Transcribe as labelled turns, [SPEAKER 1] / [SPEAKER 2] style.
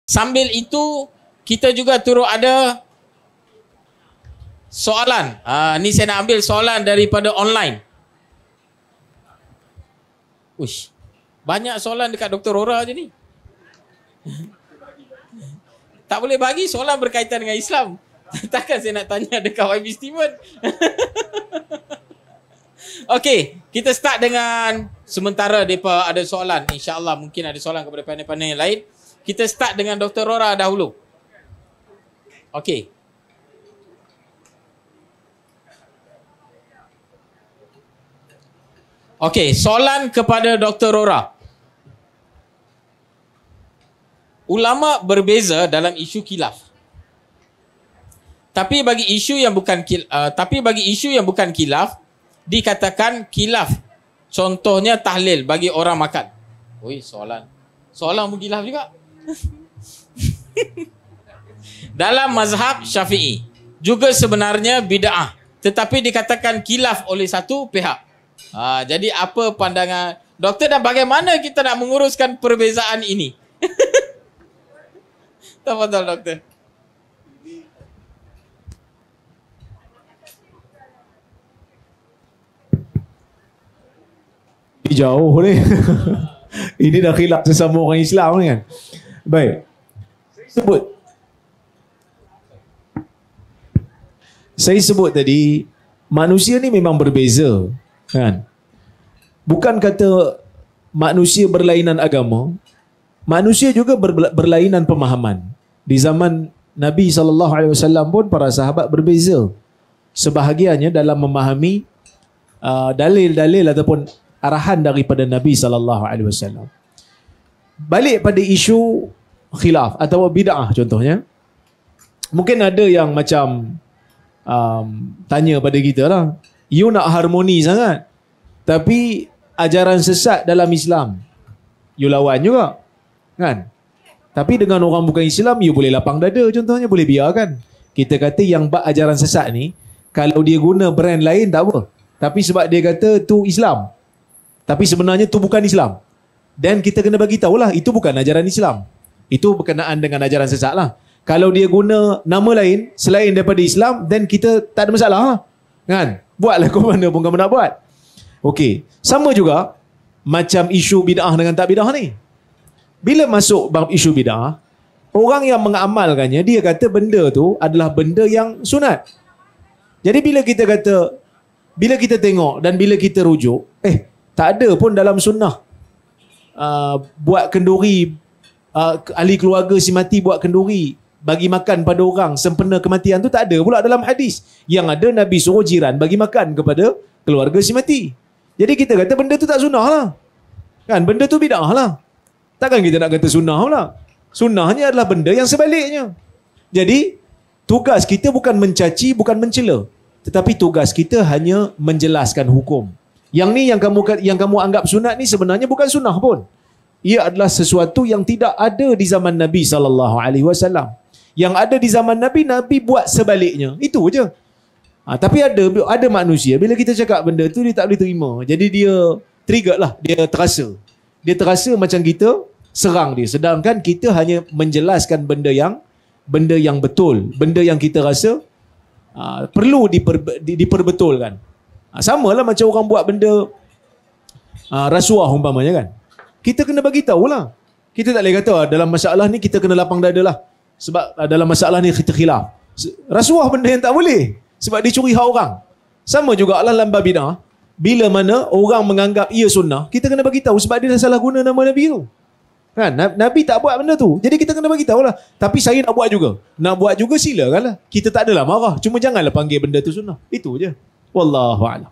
[SPEAKER 1] Sambil itu kita juga turut ada soalan. Ni saya nak ambil soalan daripada online. Uish, banyak soalan dekat Dr. Rora je ni. Tak boleh bagi soalan berkaitan dengan Islam. Takkan saya nak tanya dekat YB Steven. Okey, kita start dengan sementara mereka ada soalan. InsyaAllah mungkin ada soalan kepada panel-panel yang lain. Kita start dengan Dr. Rora dahulu. Okey. Okey, soalan kepada Dr. Rora. Ulama berbeza dalam isu khilaf. Tapi bagi isu yang bukan khilaf, dikatakan khilaf. Contohnya tahlil bagi orang makan. Oi, soalan pun khilaf juga. Dalam mazhab Syafi'i juga sebenarnya bid'ah, tetapi dikatakan khilaf oleh satu pihak. Jadi apa pandangan doktor dan bagaimana kita nak menguruskan perbezaan ini? Tafadhal doktor.
[SPEAKER 2] Jauh ni. Ini dah khilaf sesama orang Islam ni kan. Baik. Saya sebut tadi, manusia ni memang berbeza kan. Bukan kata manusia berlainan agama, manusia juga berlainan pemahaman. Di zaman Nabi SAW pun para sahabat berbeza sebahagiannya dalam memahami dalil-dalil ataupun arahan daripada Nabi SAW. Balik pada isu khilaf atau bid'ah contohnya, mungkin ada yang macam tanya pada kita lah, you nak harmoni sangat tapi ajaran sesat dalam Islam you lawan juga kan. Tapi dengan orang bukan Islam, you boleh lapang dada contohnya, boleh biarkan. Kita kata yang bak ajaran sesat ni, kalau dia guna brand lain tak apa, tapi sebab dia kata tu Islam, tapi sebenarnya tu bukan Islam, dan kita kena bagi tahulah itu bukan ajaran Islam, itu berkenaan dengan ajaran sesat lah. Kalau dia guna nama lain selain daripada Islam, dan kita tak ada masalah lah kan, buatlah kau mana pun kamu nak buat. Okey, sama juga macam isu bid'ah dengan tak bid'ah ni. Bila masuk bab isu bid'ah, orang yang mengamalkannya, dia kata benda tu adalah benda yang sunat. Jadi bila kita kata, bila kita tengok dan bila kita rujuk, tak ada pun dalam sunnah buat kenduri, ahli keluarga si mati buat kenduri bagi makan pada orang sempena kematian tu, tak ada pula dalam hadis. Yang ada Nabi suruh jiran bagi makan kepada keluarga si mati. Jadi kita kata benda tu tak sunnah lah kan, benda tu bid'ah lah. Takkan kita nak kata sunnah pula. Sunnahnya adalah benda yang sebaliknya. Jadi tugas kita bukan mencaci, bukan mencela, tetapi tugas kita hanya menjelaskan hukum. Yang ni yang kamu anggap sunat ni sebenarnya bukan sunnah pun. Ia adalah sesuatu yang tidak ada di zaman Nabi SAW. Yang ada di zaman Nabi, Nabi buat sebaliknya. Itu je. Tapi ada manusia, bila kita cakap benda tu dia tak boleh terima. Jadi dia trigger lah, dia terasa macam kita serang dia. Sedangkan kita hanya menjelaskan benda yang betul, benda yang kita rasa perlu diperbetulkan. Sama lah macam orang buat benda rasuah umpamanya kan. Kita kena bagi tahu lah. Kita tak boleh kata dalam masalah ni kita kena lapang dada lah, sebab dalam masalah ni kita khilaf. Rasuah benda yang tak boleh, sebab dia curi hak orang. Sama juga lah dalam bab bid'ah. Bila mana orang menganggap ia sunnah, kita kena bagi tahu sebab dia dah salah guna nama Nabi tu. Kan? Nabi tak buat benda tu. Jadi kita kena bagi tahu lah. Tapi saya nak buat juga. Nak buat juga silakanlah. Kita tak adalah marah. Cuma janganlah panggil benda tu sunnah. Itu je. Wallahu a'lam.